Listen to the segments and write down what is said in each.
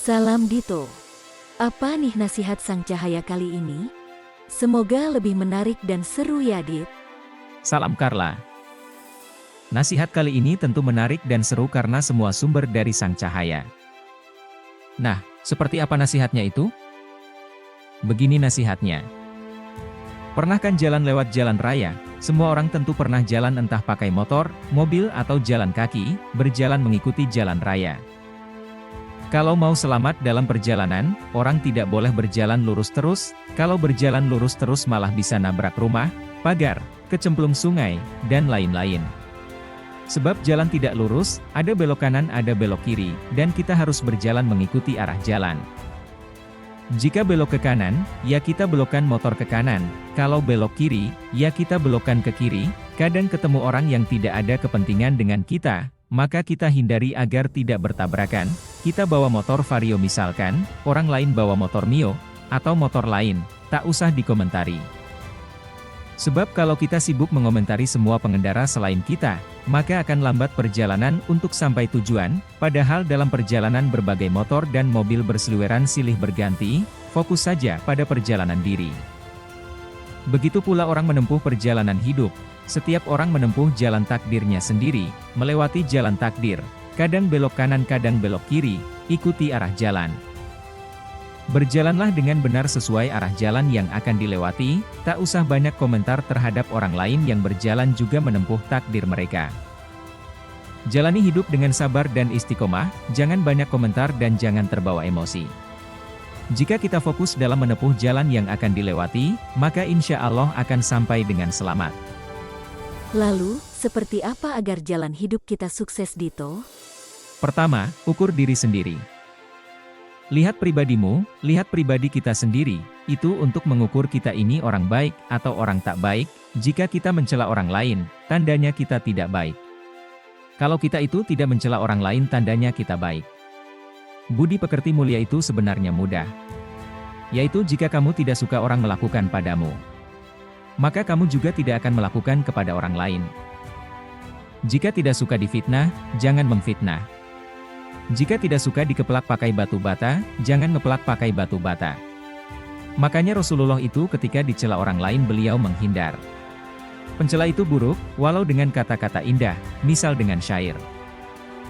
Salam Dito. Apa nih nasihat Sang Cahaya kali ini? Semoga lebih menarik dan seru ya, Dit. Salam Carla. Nasihat kali ini tentu menarik dan seru karena semua sumber dari Sang Cahaya. Nah, seperti apa nasihatnya itu? Begini nasihatnya. Pernah kan jalan lewat jalan raya? Semua orang tentu pernah jalan entah pakai motor, mobil atau jalan kaki, berjalan mengikuti jalan raya. Kalau mau selamat dalam perjalanan, orang tidak boleh berjalan lurus terus, kalau berjalan lurus terus malah bisa nabrak rumah, pagar, kecemplung sungai, dan lain-lain. Sebab jalan tidak lurus, ada belok kanan ada belok kiri, dan kita harus berjalan mengikuti arah jalan. Jika belok ke kanan, ya kita belokkan motor ke kanan, kalau belok kiri, ya kita belokkan ke kiri, kadang ketemu orang yang tidak ada kepentingan dengan kita, maka kita hindari agar tidak bertabrakan. Kita bawa motor Vario misalkan, orang lain bawa motor Mio, atau motor lain, tak usah dikomentari. Sebab kalau kita sibuk mengomentari semua pengendara selain kita, maka akan lambat perjalanan untuk sampai tujuan, padahal dalam perjalanan berbagai motor dan mobil berseliweran silih berganti, fokus saja pada perjalanan diri. Begitu pula orang menempuh perjalanan hidup, setiap orang menempuh jalan takdirnya sendiri, melewati jalan takdir. Kadang belok kanan kadang belok kiri, ikuti arah jalan. Berjalanlah dengan benar sesuai arah jalan yang akan dilewati, tak usah banyak komentar terhadap orang lain yang berjalan juga menempuh takdir mereka. Jalani hidup dengan sabar dan istiqomah, jangan banyak komentar dan jangan terbawa emosi. Jika kita fokus dalam menempuh jalan yang akan dilewati, maka insya Allah akan sampai dengan selamat. Lalu, seperti apa agar jalan hidup kita sukses, Dito? Pertama, ukur diri sendiri. Lihat pribadimu, lihat pribadi kita sendiri, itu untuk mengukur kita ini orang baik atau orang tak baik. Jika kita mencela orang lain, tandanya kita tidak baik. Kalau kita itu tidak mencela orang lain, tandanya kita baik. Budi pekerti mulia itu sebenarnya mudah. Yaitu jika kamu tidak suka orang melakukan padamu, maka kamu juga tidak akan melakukan kepada orang lain. Jika tidak suka difitnah, jangan memfitnah. Jika tidak suka dikeplak pakai batu bata, jangan ngeplak pakai batu bata. Makanya Rasulullah itu ketika dicela orang lain beliau menghindar. Pencela itu buruk, walau dengan kata-kata indah, misal dengan syair.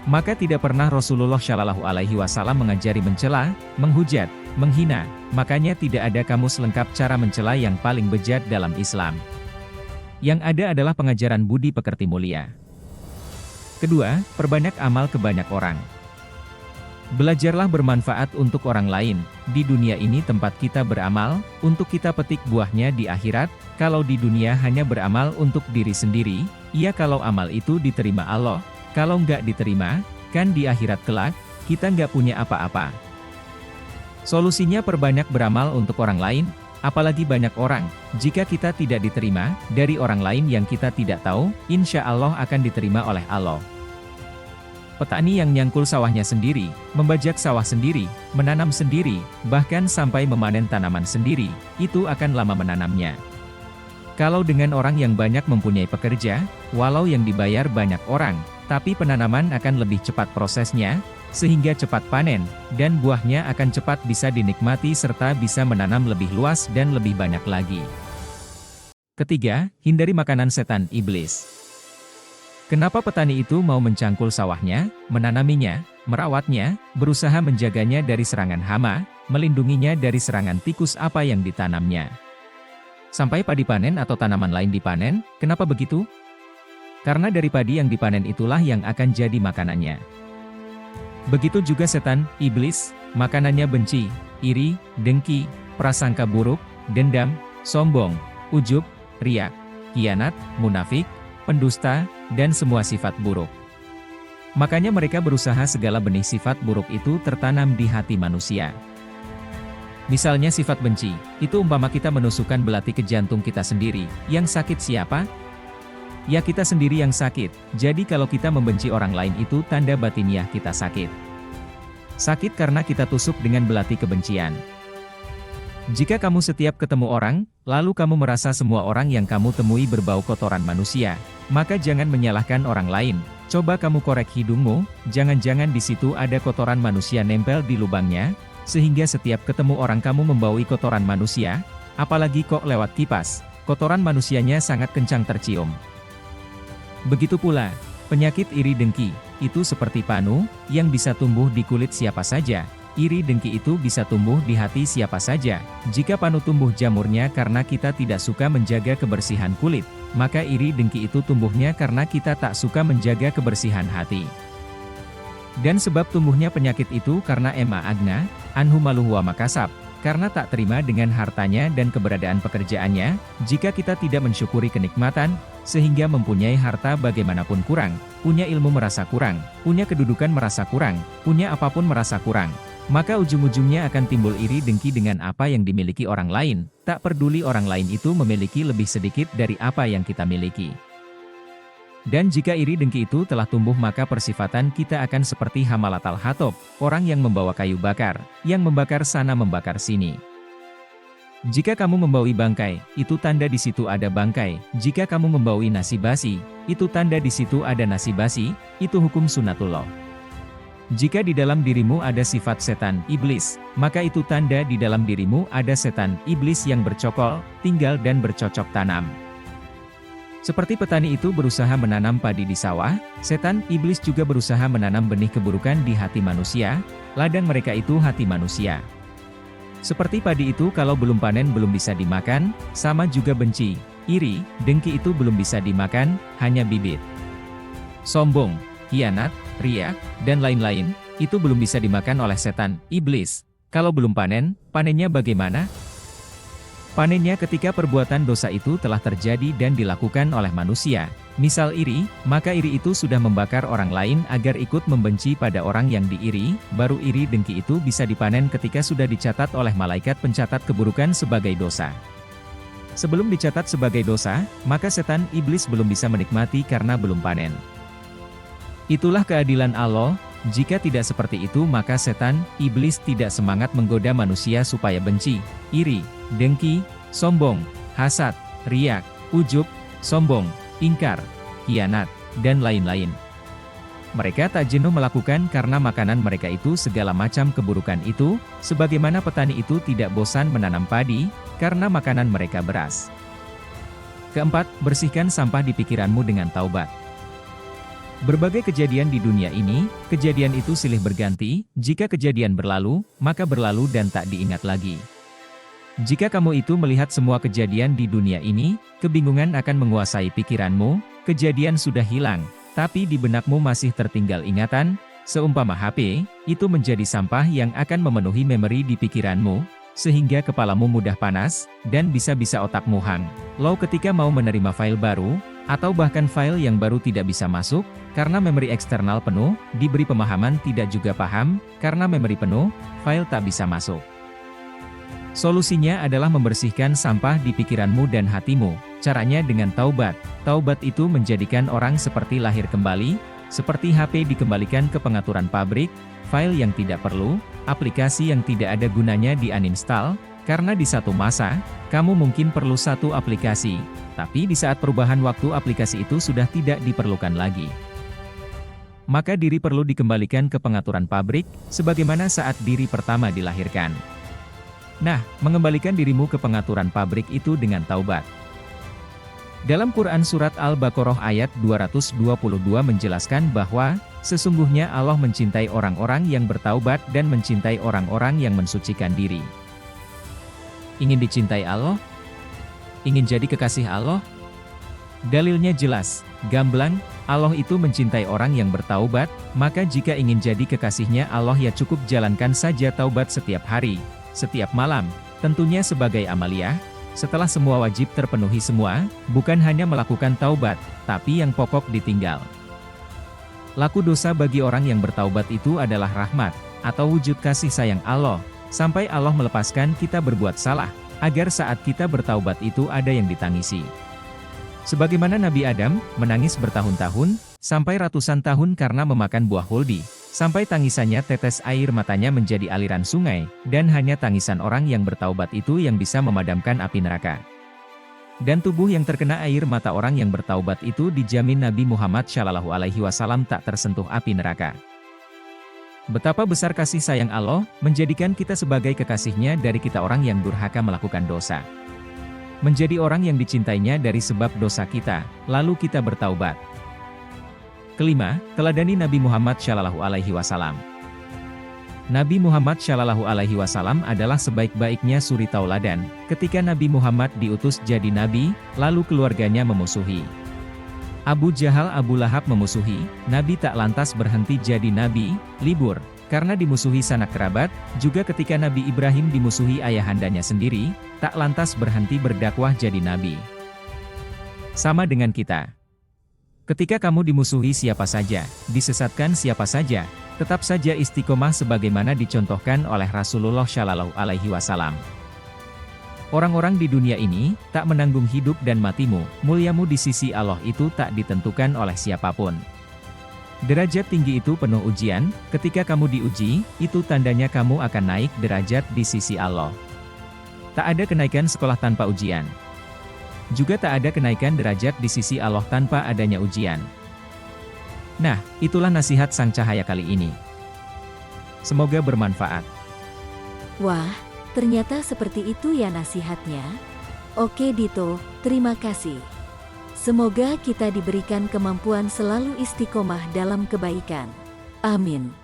Maka tidak pernah Rasulullah Shallallahu Alaihi Wasallam mengajari mencela, menghujat, menghina. Makanya tidak ada kamus lengkap cara mencela yang paling bejat dalam Islam. Yang ada adalah pengajaran budi pekerti mulia. Kedua, perbanyak amal ke banyak orang. Belajarlah bermanfaat untuk orang lain, di dunia ini tempat kita beramal, untuk kita petik buahnya di akhirat. Kalau di dunia hanya beramal untuk diri sendiri, ya kalau amal itu diterima Allah, kalau nggak diterima, kan di akhirat kelak, kita nggak punya apa-apa. Solusinya perbanyak beramal untuk orang lain, apalagi banyak orang. Jika kita tidak diterima, dari orang lain yang kita tidak tahu, insya Allah akan diterima oleh Allah. Petani yang nyangkul sawahnya sendiri, membajak sawah sendiri, menanam sendiri, bahkan sampai memanen tanaman sendiri, itu akan lama menanamnya. Kalau dengan orang yang banyak mempunyai pekerja, walau yang dibayar banyak orang, tapi penanaman akan lebih cepat prosesnya, sehingga cepat panen, dan buahnya akan cepat bisa dinikmati serta bisa menanam lebih luas dan lebih banyak lagi. Ketiga, hindari makanan setan iblis. Kenapa petani itu mau mencangkul sawahnya, menanaminya, merawatnya, berusaha menjaganya dari serangan hama, melindunginya dari serangan tikus apa yang ditanamnya? Sampai padi panen atau tanaman lain dipanen, kenapa begitu? Karena dari padi yang dipanen itulah yang akan jadi makanannya. Begitu juga setan, iblis, makanannya benci, iri, dengki, prasangka buruk, dendam, sombong, ujub, riak, khianat, munafik, pendusta, dan semua sifat buruk. Makanya mereka berusaha segala benih sifat buruk itu tertanam di hati manusia. Misalnya sifat benci, itu umpama kita menusukkan belati ke jantung kita sendiri, yang sakit siapa? Ya kita sendiri yang sakit, jadi kalau kita membenci orang lain itu tanda batiniah kita sakit. Sakit karena kita tusuk dengan belati kebencian. Jika kamu setiap ketemu orang, lalu kamu merasa semua orang yang kamu temui berbau kotoran manusia, maka jangan menyalahkan orang lain, Coba kamu korek hidungmu, jangan-jangan di situ ada kotoran manusia nempel di lubangnya, sehingga setiap ketemu orang kamu membaui kotoran manusia, apalagi kok lewat kipas, kotoran manusianya sangat kencang tercium. Begitu pula, penyakit iri dengki, itu seperti panu, yang bisa tumbuh di kulit siapa saja. Iri dengki itu bisa tumbuh di hati siapa saja. Jika panu tumbuh jamurnya karena kita tidak suka menjaga kebersihan kulit, maka iri dengki itu tumbuhnya karena kita tak suka menjaga kebersihan hati. Dan sebab tumbuhnya penyakit itu karena ema agna, anhu maluhu wa makasab, karena tak terima dengan hartanya dan keberadaan pekerjaannya, jika kita tidak mensyukuri kenikmatan, sehingga mempunyai harta bagaimanapun kurang, punya ilmu merasa kurang, punya kedudukan merasa kurang, punya apapun merasa kurang. Maka ujung-ujungnya akan timbul iri dengki dengan apa yang dimiliki orang lain, tak peduli orang lain itu memiliki lebih sedikit dari apa yang kita miliki. Dan jika iri dengki itu telah tumbuh maka persifatan kita akan seperti Hamalat al-Hatab, orang yang membawa kayu bakar, yang membakar sana membakar sini. Jika kamu membawa bangkai, itu tanda di situ ada bangkai. Jika kamu membawa nasi basi, itu tanda di situ ada nasi basi, itu hukum sunatullah. Jika di dalam dirimu ada sifat setan, iblis, maka itu tanda di dalam dirimu ada setan, iblis yang bercokol, tinggal dan bercocok tanam. Seperti petani itu berusaha menanam padi di sawah, setan, iblis juga berusaha menanam benih keburukan di hati manusia, ladang mereka itu hati manusia. Seperti padi itu kalau belum panen belum bisa dimakan, sama juga benci, iri, dengki itu belum bisa dimakan, hanya bibit. Sombong, khianat, riya, dan lain-lain, itu belum bisa dimakan oleh setan, iblis. Kalau belum panen, panennya bagaimana? Panennya ketika perbuatan dosa itu telah terjadi dan dilakukan oleh manusia. Misal iri, maka iri itu sudah membakar orang lain agar ikut membenci pada orang yang diiri, baru iri dengki itu bisa dipanen ketika sudah dicatat oleh malaikat pencatat keburukan sebagai dosa. Sebelum dicatat sebagai dosa, maka setan, iblis belum bisa menikmati karena belum panen. Itulah keadilan Allah, jika tidak seperti itu maka setan, iblis tidak semangat menggoda manusia supaya benci, iri, dengki, sombong, hasad, riak, ujub, sombong, ingkar, khianat, dan lain-lain. Mereka tak jenuh melakukan karena makanan mereka itu segala macam keburukan itu, sebagaimana petani itu tidak bosan menanam padi, karena makanan mereka beras. Keempat, bersihkan sampah di pikiranmu dengan taubat. Berbagai kejadian di dunia ini, kejadian itu silih berganti, jika kejadian berlalu, maka berlalu dan tak diingat lagi. Jika kamu itu melihat semua kejadian di dunia ini, kebingungan akan menguasai pikiranmu, kejadian sudah hilang, tapi di benakmu masih tertinggal ingatan, seumpama HP, itu menjadi sampah yang akan memenuhi memori di pikiranmu, sehingga kepalamu mudah panas, dan bisa-bisa otakmu hang. Low ketika mau menerima file baru, atau bahkan file yang baru tidak bisa masuk, karena memori eksternal penuh, diberi pemahaman tidak juga paham, karena memori penuh, file tak bisa masuk. Solusinya adalah membersihkan sampah di pikiranmu dan hatimu, caranya dengan taubat. Taubat itu menjadikan orang seperti lahir kembali, seperti HP dikembalikan ke pengaturan pabrik, file yang tidak perlu, aplikasi yang tidak ada gunanya di-uninstall, karena di satu masa, kamu mungkin perlu satu aplikasi, tapi di saat perubahan waktu aplikasi itu sudah tidak diperlukan lagi. Maka diri perlu dikembalikan ke pengaturan pabrik, sebagaimana saat diri pertama dilahirkan. Nah, mengembalikan dirimu ke pengaturan pabrik itu dengan taubat. Dalam Quran Surat Al-Baqarah ayat 222 menjelaskan bahwa, sesungguhnya Allah mencintai orang-orang yang bertaubat dan mencintai orang-orang yang mensucikan diri. Ingin dicintai Allah? Ingin jadi kekasih Allah? Dalilnya jelas, gamblang, Allah itu mencintai orang yang bertaubat, maka jika ingin jadi kekasihnya Allah ya cukup jalankan saja taubat setiap hari, setiap malam, tentunya sebagai amaliyah, setelah semua wajib terpenuhi semua, bukan hanya melakukan taubat, tapi yang pokok ditinggal. Laku dosa bagi orang yang bertaubat itu adalah rahmat, atau wujud kasih sayang Allah, sampai Allah melepaskan kita berbuat salah, agar saat kita bertaubat itu ada yang ditangisi. Sebagaimana Nabi Adam, menangis bertahun-tahun, sampai ratusan tahun karena memakan buah huldi, sampai tangisannya tetes air matanya menjadi aliran sungai, dan hanya tangisan orang yang bertaubat itu yang bisa memadamkan api neraka. Dan tubuh yang terkena air mata orang yang bertaubat itu dijamin Nabi Muhammad SAW tak tersentuh api neraka. Betapa besar kasih sayang Allah, menjadikan kita sebagai kekasihnya dari kita orang yang durhaka melakukan dosa. Menjadi orang yang dicintainya dari sebab dosa kita, lalu kita bertaubat. Kelima, teladani Nabi Muhammad SAW. Nabi Muhammad SAW adalah sebaik-baiknya suri tauladan, ketika Nabi Muhammad diutus jadi nabi, lalu keluarganya memusuhi. Abu Jahal Abu Lahab memusuhi, Nabi tak lantas berhenti jadi nabi, libur, karena dimusuhi sanak kerabat, juga ketika Nabi Ibrahim dimusuhi ayahandanya sendiri, tak lantas berhenti berdakwah jadi nabi. Sama dengan kita. Ketika kamu dimusuhi siapa saja, disesatkan siapa saja, tetap saja istiqomah sebagaimana dicontohkan oleh Rasulullah SAW. Orang-orang di dunia ini, tak menanggung hidup dan matimu, muliamu di sisi Allah itu tak ditentukan oleh siapapun. Derajat tinggi itu penuh ujian, ketika kamu diuji, itu tandanya kamu akan naik derajat di sisi Allah. Tak ada kenaikan sekolah tanpa ujian. Juga tak ada kenaikan derajat di sisi Allah tanpa adanya ujian. Nah, itulah nasihat Sang Cahaya kali ini. Semoga bermanfaat. Wah, ternyata seperti itu ya nasihatnya. Oke Dito, terima kasih. Semoga kita diberikan kemampuan selalu istiqomah dalam kebaikan. Amin.